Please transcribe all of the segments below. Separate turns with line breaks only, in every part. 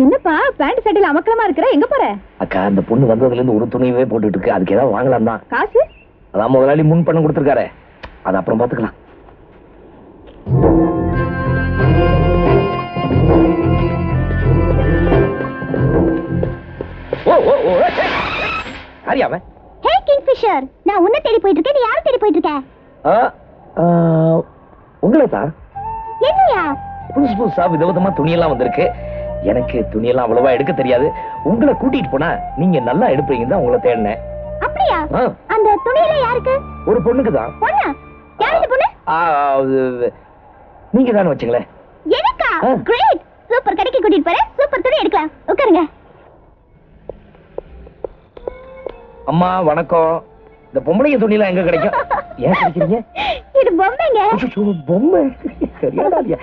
என்னப்பா பேண்ட் சட்டையில அமக்கலமா இருக்கிற, எங்க போற?
அக்கா அந்த பொண்ணு வந்ததுல இருந்து ஒரு துணியவே போட்டுட்டு இருக்கு, அதுக்கு ஏதாவது வாங்கலாம் தான்.
காசு?
அதான் முதலாளி முன் பணம் கொடுத்துருக்காரு, அது அப்புறம் பாத்துக்கலாம்.
ஹே கிங்ஃபிஷர், நான் உன்னை தேடி போயிட்டு இருக்கேன். நீ யாரை தேடி போயிட்டு இருக்க?
உங்களை தான்.
என்னையா?
புதுசு புதுசா விதவிதமா துணியெல்லாம் வந்திருக்கு. எனக்கு துணியெல்லாம் அவ்வளவா எடுக்க தெரியாது. உங்களை கூட்டிட்டு போனா நீங்க நல்லா எடுப்பீங்க தான் உங்களை தேடினேன்.
அப்படியா? அந்த துணியெல்லாம் யாருக்கு?
ஒரு பொண்ணுக்கு தான்.
பொண்ணா? யார் இந்த பொண்ணு?
நீங்க தானே வச்சுங்களேன்.
எனக்கா? Great, super. கடைக்கு கூட்டிட்டு போறேன், சூப்பர் துணி எடுக்கலாம். உட்காருங்க.
அம்மா வணக்கம். இந்த பொம்பளைங்க துணியெல்லாம் எங்க கிடைக்கும்? ஏன் கிடைக்கிறீங்க?
இது பொம்மைங்க.
பொம்மை சரியாடா இல்லையா?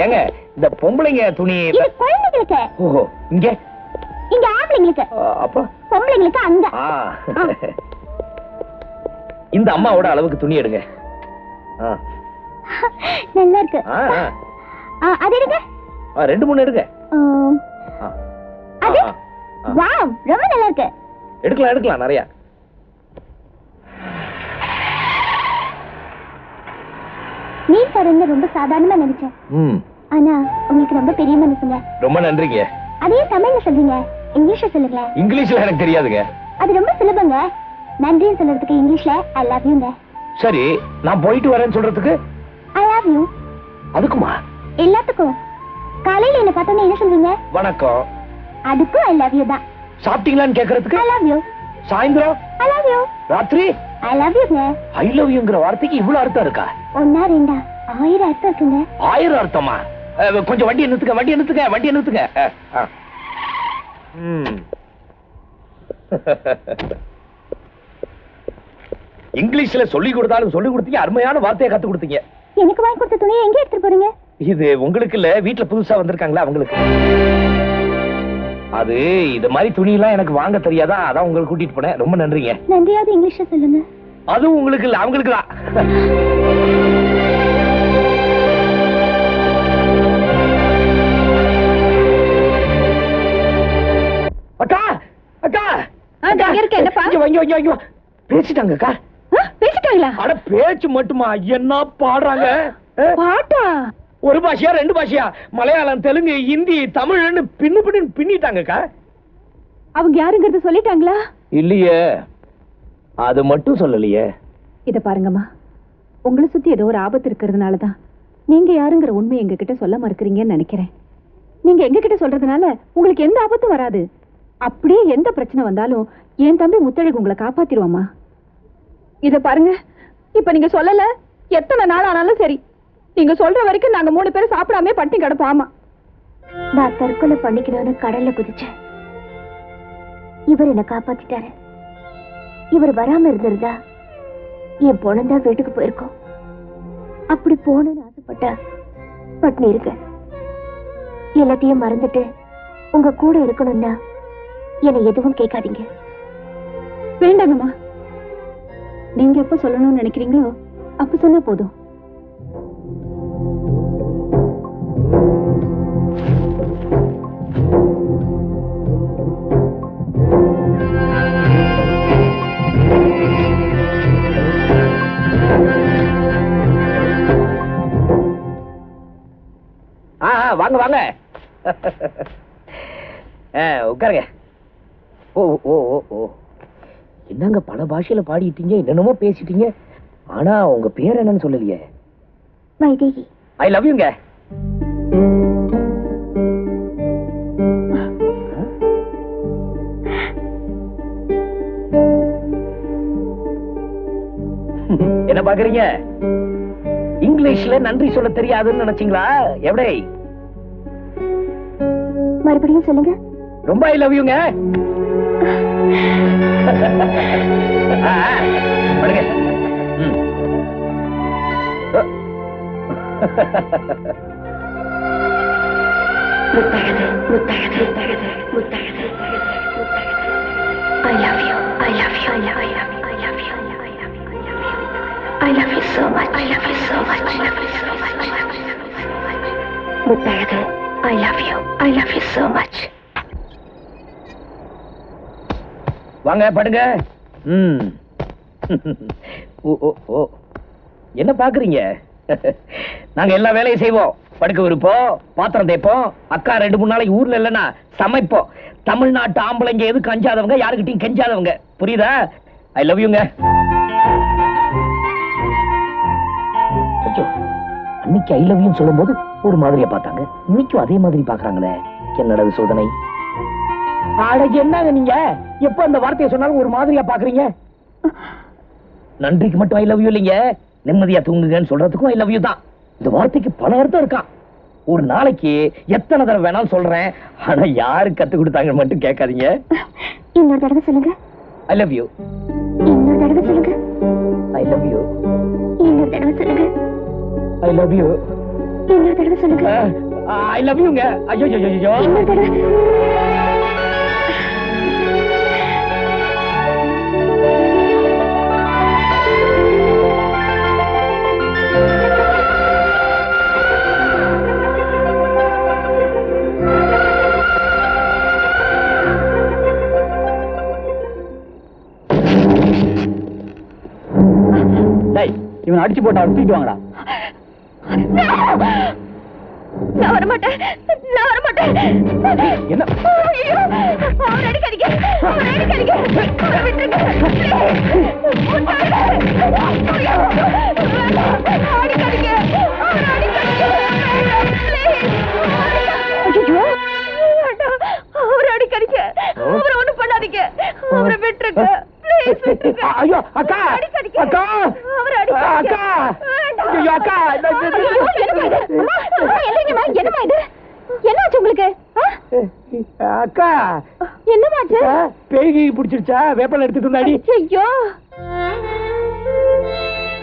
ஏங்க இந்த பொம்பளைங்க துணி
இது குழந்தைகளுக்கு.
ஓஹோ, இங்க
இங்க ஆம்பளைங்களுக்கு.
அப்ப
பொம்பளைங்களுக்கு அங்க.
இந்த அம்மாவோட அளவுக்கு துணி எடுங்க.
நல்லா இருக்கு. அது எடுங்க.
2-3 எடுங்க.
அது வாவ், ரொம்ப நல்லா இருக்கு.
எடுக்கலாம் நிறைய.
மீன் பாருங்க, ரொம்ப சாதாரணமா நினைச்சேன். ஆனா உங்களுக்கு ரொம்ப பெரிய மனசுங்க.
ரொம்ப நன்றிங்க.
அதே தமிழ்ல சொல்றீங்க, இங்கிலீஷ்ல சொல்லுங்க.
இங்கிலீஷ்ல எனக்கு தெரியாதுங்க.
அது ரொம்ப சுலபங்க. நன்றின்னு சொல்றதுக்கு இங்கிலீஷ்ல ஐ லவ் யூங்க.
சரி, நான் போயிட்டு வரேன்னு சொல்றதுக்கு
ஐ லவ் யூ.
அதுக்குமா?
எல்லாத்துக்கும். காலையில என்ன பார்த்தோன்னே என்ன சொல்வீங்க?
வணக்கம்.
அதுக்கும் ஐ லவ் யூ தான்.
சாப்பிட்டீங்களான்னு கேக்குறதுக்கு
ஐ லவ் யூ.
சாயந்தரம்
ஐ லவ் யூ.
ராத்திரி
ஐ லவ் யூங்க.
ஐ லவ் யூங்கிற வார்த்தைக்கு இவ்வளவு அர்த்தம் இருக்கா?
ஒன்னா ரெண்டா 1000 அர்த்தம் இருக்குங்க.
1000 அர்த்தமா? கொஞ்சம் வண்டி நிறுத்துங்க. இங்கிலீஷ்ல சொல்லி கொடுத்தீங்க, அருமையான வார்த்தையை கத்து கொடுத்தீங்க.
எனக்கு வாங்கி கொடுத்த துணியை எங்க எடுத்துட்டு போறீங்க?
இது உங்களுக்கு இல்ல, வீட்டுல புதுசா வந்திருக்காங்களா அவங்களுக்கு. அது இது மாதிரி துணி எல்லாம் எனக்கு வாங்க தெரியாதா, அதான் உங்களுக்கு கூட்டிட்டு போனேன். ரொம்ப நன்றிங்க.
நன்றியாவது இங்கிலீஷ்ல சொல்லுங்க.
அதுவும் உங்களுக்கு இல்ல, அவங்களுக்கு தான். அக்கா அக்கா
அங்க இருக்க. என்னப்பா?
வாங்க பேசிட்டாங்க அக்கா.
பேசிட்டாங்களா?
அட பேச்சு மட்டுமா, என்ன பாடுறாங்க?
பாட்டா?
ஒரு பாஷையா 2 பாஷையா? மலையாளம், தெலுங்கு, ஹிந்தி, தமிழ்னு பின்னிட்டாங்கக்கா.
அவங்க யாருங்கிறது சொல்லிட்டாங்களா?
இல்லையே, அது மட்டும் சொல்லலையே.
இத பாருங்கம்மா, உங்களை சுத்தி ஏதோ ஒரு ஆபத்து இருக்கிறதுனாலதான் நீங்க யாருங்கிற உண்மை எங்க கிட்ட சொல்ல மறுக்கிறீங்கன்னு நினைக்கிறேன். நீங்க எங்க கிட்ட சொல்றதுனால உங்களுக்கு எந்த ஆபத்தும் வராது. அப்படியே எந்த பிரச்சனை வந்தாலும் என் தம்பி முத்தழகு உங்களை காப்பாத்திருவாமா. இத பாருங்க, இப்ப நீங்க சொல்லல, எத்தனை நாள் ஆனாலும் சரி, நீங்க சொல்ற வரைக்கும் நாங்க 3 பேரும் சாப்பிடாம பட்டினி கிடப்போம். ஆமா,
நான் தற்கொலை பண்ணிக்கணும்னு கடல்ல குதிச்சேன். இவர் என்ன காப்பாத்திட்டாரு. இவர் வராம இருந்திருந்தா என் பொண்ணு வீட்டுக்கு போயிருக்கோம். அப்படி போகணும்னு ஆசைப்பட்ட பட்டினி இருக்க. எல்லாத்தையும் மறந்துட்டு உங்க கூட இருக்கணும்னா என்னை எதுவும் கேட்காதீங்க.
வேண்டாங்கம்மா, நீங்க எப்ப சொல்லணும்னு நினைக்கிறீங்களோ அப்ப சொன்னா போதும்.
வாங்க வாங்க, உட்காருங்க. ஓ ஓ ஓ ஓ, என்னங்க பல பாஷையில பாடிட்டீங்க, என்னென்னமோ பேசிட்டீங்க. ஆனா உங்க பேர் என்னன்னு சொல்லலையே?
வைதேகி.
ஐ லவ் யூங்க. என்ன பாக்குறீங்க? இங்கிலீஷ்ல நன்றி சொல்ல தெரியாதுன்னு நினைச்சீங்களா? எப்படி?
மறுபடியும் சொல்லுங்க.
ரொம்ப ஐ லவ் யூங்க. படுங்க.
Muthazhagu, Muthazhagu, Muthazhagu, Muthazhagu. I love you, I love you, I love you, I love you, I love you so much, I love you so much, I love you so much. Muthazhagu,
I love you so much.
வாங்க படுங்க. ஓ ஓ ஓ என்ன பாக்குறீங்க? நாங்க எல்லா வேலையும் செய்வோம். படுக்க விருப்போம், பாத்திரம் தேய்ப்போம், அக்கா 2-3 நாளைக்கு ஊர்ல இல்லைன்னா சமைப்போம். தமிழ்நாட்டு ஆம்பளைங்க எதுக்கு கஞ்சாதவங்க, யாருக்கிட்டையும் கெஞ்சாதவங்க. புரியுதா? ஐ லவ் யூங்க. அன்னைக்கு ஐ லவ் யூ சொல்லும் போது ஒரு மாதிரியா பார்த்தாங்க, இன்னைக்கும் அதே மாதிரி பாக்குறாங்களே. என்னடா சோதனை? நாளைக்கு என்னங்க நீங்க எப்ப அந்த வார்த்தையை சொன்னாலும் ஒரு மாதிரியா பாக்குறீங்க? நன்றிக்கு மட்டும் ஐ லவ் யூ இல்லைங்க, நிம்மதியா தூங்குங்கன்னு சொல்றதுக்கும் ஐ லவ் யூ தான். இந்த வார்த்தைக்கு பல அர்த்தம் இருக்கான். ஒரு நாளைக்கு எத்தனை தடவை வேணாலும் சொல்றேன், ஆனா யாரு கத்து கொடுத்தாங்க மட்டும் கேட்காதீங்க.
இன்னொரு தடவை சொல்லுங்க.
I love you.
இன்னொரு தடவை சொல்லுங்க.
I love you.
இன்னொரு தடவை சொல்லுங்க.
I love you.
இன்னொரு தடவை சொல்லுங்க.
ஐ லவ் யூங்க. ஐயோ ஐயோ ஐயோ.
இன்னொரு தடவை.
இவன் அடிச்சு போட்டா தூக்கிட்டு வாங்கடா.
நான் வரமாட்டேன்.
என்ன?
அவர் அடிக்காதீங்க. அவரை விட்டுருங்க. அடிக்காதீங்க. அவரை அடிக்காதீங்க. அவரை ஒண்ணும் பண்ணாதீங்க. அவரை விட்டுருங்க.
ஐயோ அக்கா, அக்கா, அக்கா, ஐயோ அக்கா.
என்னமா இது? என்னாச்சு உங்களுக்கு?
அக்கா
என்னமாச்சு?
பேய்கி பிடிச்சிருச்சா? வேப்பல எடுத்துட்டு இருந்தாடி.
ஐயோ,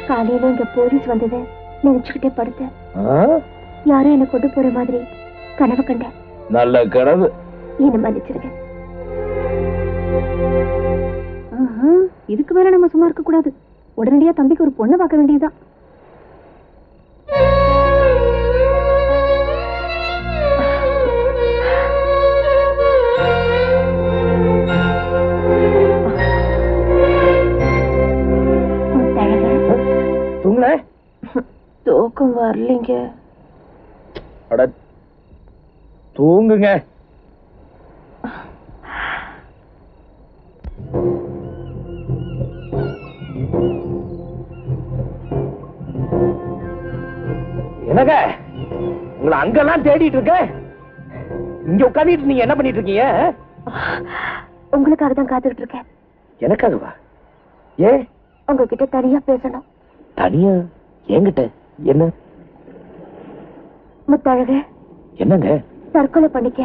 காலையில இங்க போலீஸ் வந்தது நினைச்சுக்கிட்டே படுத்தேன். யாரும் என்ன கொண்டு போற மாதிரி கனவு கண்டேன்.
நல்ல கனவு.
என்ன மன்னிச்சிருங்க.
இதுக்கு மேல நம்ம சும்மா இருக்க கூடாது. உடனடியா தம்பிக்கு ஒரு பொண்ணை பார்க்க வேண்டியதுதான்.
தூங்கல?
தூக்கம் வரலைங்க.
அட தூங்குங்க. என்னங்க உங்களை அங்கெல்லாம் தேடிட்டு இருக்க, இங்க உட்கார்ந்துட்டு நீங்க என்ன பண்ணிட்டு இருக்கீங்க?
உங்களுக்காக தான் காத்துக்கிட்டு இருக்கேன்.
எனக்காகவா? ஏ
உங்ககிட்ட தனியா பேசணும்.
தனியா? என்கிட்ட என்ன?
முத்தழகு,
என்னங்க?
தற்கொலை பண்ணிக்க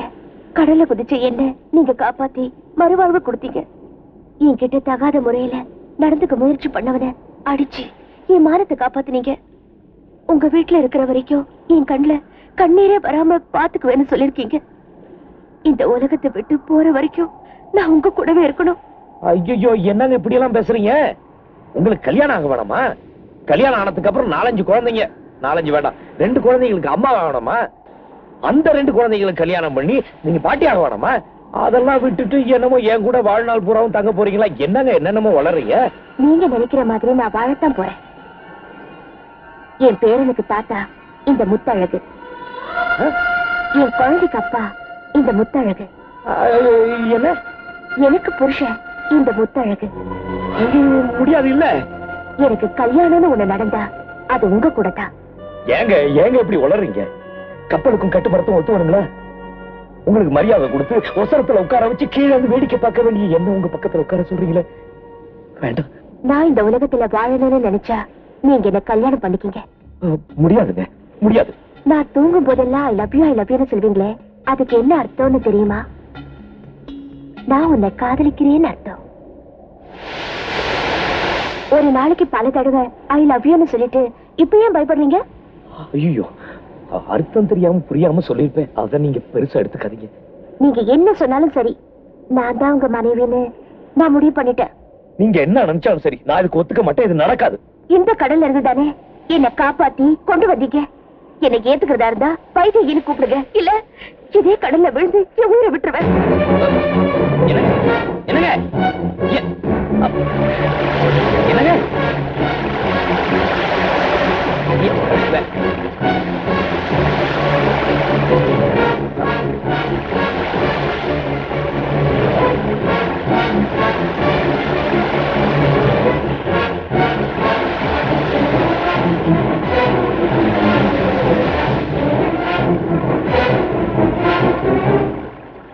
கடல்ல குதிச்சு என்ன நீங்க காப்பாத்தி மறுவாழ்வு கொடுத்தீங்க. என்கிட்ட தகாத முறையில நடந்துக்க முயற்சி பண்ணவன அடிச்சு என் மானத்தை காப்பாத்தினீங்க. உங்க வீட்டுல இருக்கிற வரைக்கும் என் கண்ணுல கண்ணீரே வராம பாத்துக்குவேன்னு சொல்லிருக்கீங்க. இந்த உலகத்தை விட்டு போற வரைக்கும் நான் உங்க கூடவே இருக்கணும்.
ஐயோ என்னங்க இப்படி எல்லாம் பேசுறீங்க? உங்களுக்கு கல்யாணம் ஆக வேணாமா? கல்யாணம் ஆனதுக்கு அப்புறம் 4-5 குழந்தைங்க, 4-5 வேண்டாம் 2 குழந்தைங்களுக்கு அம்மா வேணாமா? அந்த 2 குழந்தைங்களுக்கு கல்யாணம் பண்ணி நீங்க பாட்டி ஆக வேணாமா? அதெல்லாம் விட்டுட்டு என்னமோ என் கூட வாழ்நாள் பூராவும் தங்க போறீங்களா? என்னங்க என்னென்னமோ வளர்றீங்க.
நீங்க நினைக்கிற மாதிரி நான் வாழத்தான் போறேன். என் பேரனுக்கு தாத்தா இந்த முத்தழகு, என் குழந்தைக்கு அப்பா இந்த முத்தழகு,
என்ன
எனக்கு புருஷன் இந்த முத்தழகு.
இது முடியாது இல்ல.
எனக்கு கல்யாணம்னு ஒண்ணு நடந்தா அது உங்க கூட தான்.
ஏங்க ஏங்க இப்படி வளர்றீங்க? கப்பலுக்கும் கட்டுப்படத்தும் ஒத்து வருங்களா? உங்களுக்கு மரியாதை கொடுத்து ஒசரத்துல உட்கார வச்சு கீழே வந்து வேடிக்கை பார்க்க வேண்டிய என்ன உங்க பக்கத்துல உட்கார சொல்றீங்களே? வேண்டாம்.
நான் இந்த உலகத்துல வாழணும்னு நினைச்சா நீங்க என்ன கல்யாணம் பண்ணிக்கீங்க.
முடியாதுங்க, முடியாது.
நான் தூங்கும் போதெல்லாம் ஐ லவ் யூன்னு சொல்வீங்களே, அதுக்கு என்ன அர்த்தம்னு தெரியுமா? நான் உன்னை காதலிக்கிறேன்னு அர்த்தம். ஒரு நாளைக்கு பல தடவை ஐ லவ் யூன்னு சொல்லிட்டு இப்ப ஏன் பயப்படுறீங்க?
ஐயோ, அர்த்தம் தெரியாம புரியாம சொல்லிருப்பேன். அத நீங்க பெருசா எடுத்துக்காதீங்க.
நீங்க என்ன சொன்னாலும் சரி, நான் தான் உங்க மனைவின்னு நான் முடிவு பண்ணிட்டேன்.
நீங்க என்ன நினைச்சாலும் சரி, நான் இதுக்கு ஒத்துக்க மாட்டேன். இது நடக்காது.
இந்த கடல்ல இருந்து தானே என்ன காப்பாத்தி கொண்டு வந்தீங்க. என்னை ஏத்துக்கிறதா இருந்தா வைதேகின்னு கூப்பிடுங்க, இல்ல இதே கடல்ல விழுந்து என் உயிரை விட்டுருவேன்.
என்னங்க என்னங்க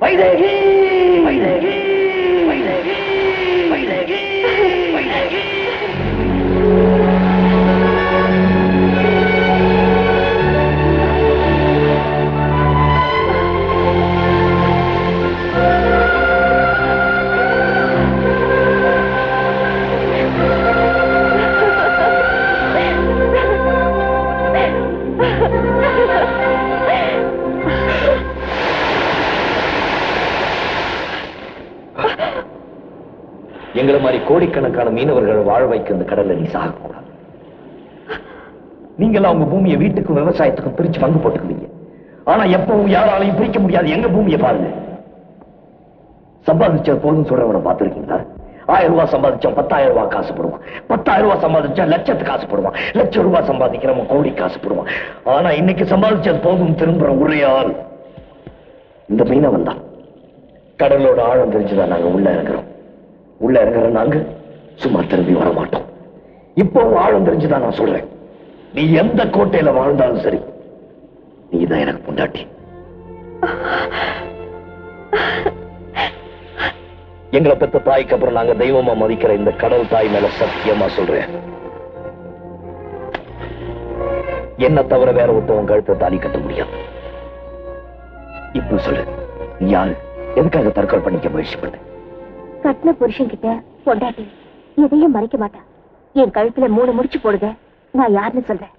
வைதேகி வைதேகி வைதேகி வைதேகி வைதேகி. எங்களை மாதிரி கோடிக்கணக்கான மீனவர்கள் வாழ வைக்க இந்த கடல்ல நீ சாகக்கூடாது. நீங்களாம் உங்க பூமியை வீட்டுக்கும் விவசாயத்துக்கும் பிரிச்சு பங்கு போட்டுக்குவீங்க. ஆனா எப்பவும் யாராலையும் பிரிக்க முடியாது எங்க பூமியை பாருங்க. சம்பாதிச்சது போதும் சொல்றவனை பார்த்திருக்கீங்களா? 1000 ரூபாய் சம்பாதிச்சா 10,000 ரூபாய் காசுப்படுவான். 10,000 ரூபாய் சம்பாதிச்சா லட்சத்துக்கு காசுப்படுவான். லட்சம் ரூபாய் சம்பாதிக்கிறவன் கோடி காசுப்படுவான். ஆனா இன்னைக்கு சம்பாதிச்சது போதும் திரும்புற ஒரே ஆள் இந்த மீனவன் தான். கடலோட ஆழம் தெரிஞ்சுதான் நாங்க உள்ள இருக்கிறோம். உள்ள இறங்குற நாங்க சும்மா திரும்பி வர மாட்டோம். இப்போ ஆழம் தெரிஞ்சுதான் நான் சொல்றேன். நீ எந்த கோட்டையில வாழ்ந்தாலும் சரி, நீதான் எனக்கு பொண்டாட்டி. எங்களை பெற்ற தாய்க்கு அப்புறம் நாங்க தெய்வமா மதிக்கிற இந்த கடல் தாய் மேல சத்தியமா சொல்றேன், என்ன தவிர வேற ஒருத்தவன் கழுத்தை தாலி கட்ட முடியாது. இப்ப சொல்லு, நீ யாரு? எதுக்காக தற்கொலை பண்ணிக்க முயற்சி பண்ண?
கட்டின புருஷன் கிட்ட பொண்டாட்டி எதையும் மறைக்க மாட்டான். என் கழுத்துல 3 முடிச்சு போடுங்க, நான் யாருன்னு சொல்றேன்.